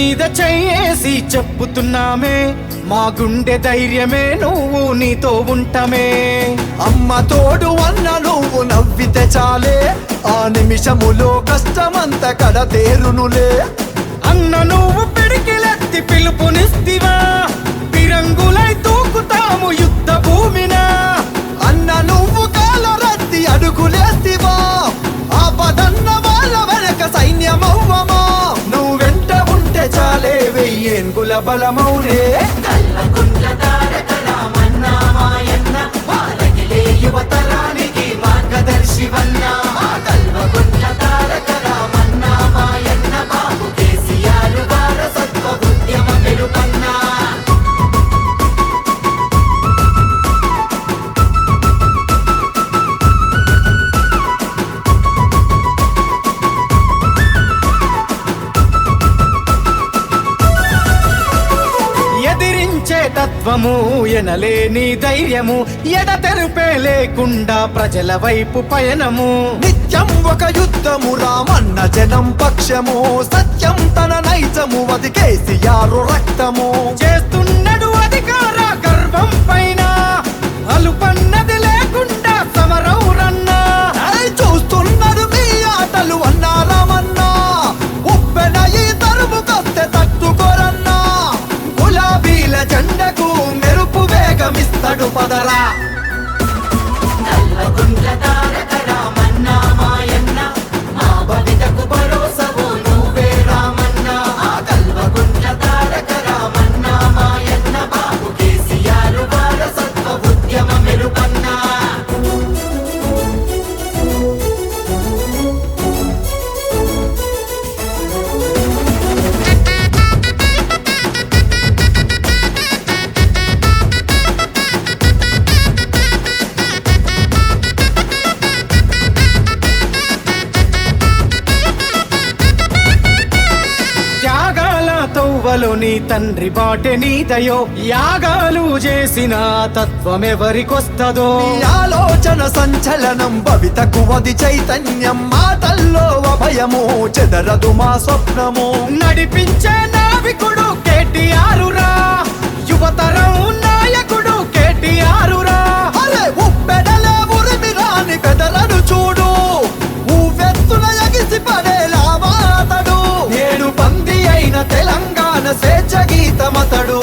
మీద చెయ్యేసి చెప్పుతున్నామే, మా గుండె ధైర్యమే నువ్వు నీతో ఉంటమే. అమ్మ తోడు అన్న నువ్వు నవ్వితే చాలే, ఆ నిమిషములో కష్టమంత కడతేరునులే. అన్న నువ్వు పిడికిలెత్తి పిలుపునిస్తివా, పిరంగులై తూకుతాము యుద్ధ భూమిన. అన్న నువ్వు కాలరత్తి అడుగులేస్తివా, ఆపదన్న వాళ్ళ వెనక సైన్యమవ్వమా. నువ్వు వెంట ఉంటే చాలే వెయ్యేంగుల బలమౌలే. యువతరానికి మార్గదర్శివన్నా కల్వకుంట్ల తారక రామన్నా మాయన్న బాబు కేసీఆర్ వారసత్వ ఉద్యమ వెలుపన్నా. ఎదిరించే తత్వము, ఎనలేని ధైర్యము, ఎడతెరుపే లేకుండా ప్రజల వైపు పయనము. నిత్యం ఒక యుద్ధము, రామన్న జనం పక్షము, సత్యం తన నైజము, అది కేసీఆర్ రక్తము. చేస్తున్నాడు అధికార గర్వం పైన, అలుపన్నది లేకుండా సమరం రన్నా. చూస్తున్నారు మీ ఆటలు అన్నా రామన్నా, ఉప్పెన ఈ తరుముకొస్తే తట్టుకోరన్నా. గులాబీల జెండకు మెరుపు వేగమిస్తాడు పదరా. కల్వకుంట్ల తారక రామన్నా మాయన్న, మా భవితకు భరోసవు నువ్వే రామన్న. ఆ కల్వకుంట్ల తారక రామన్నా మాయన్న బాబు కేసీఆర్ వారసత్వ ఉద్యమ మెరుపన్నా. త్యాగాల తౌవలో నీ తండ్రి బాటె నీదయో, యాగాలు చేసిన తత్వమెవరికొస్తదో. నీ ఆలోచన సంచలనం భవితకు అది చైతన్యం, మాటల్లో అభయము చెదరదు మా స్వప్నము. నడిపించే నావికుడు కేటీఆర్ రా, యువతరం నాయకుడు కేటీఆర్ రా. అరే ఉప్పెడలే ఉరిమి రాని పెదలను చూడు, ఊవెత్తున ఎగిసి పడేలా మాతడు. నేడు పంది అయిన తెలంగాణ స్వేచ్ఛ గీతమతడు.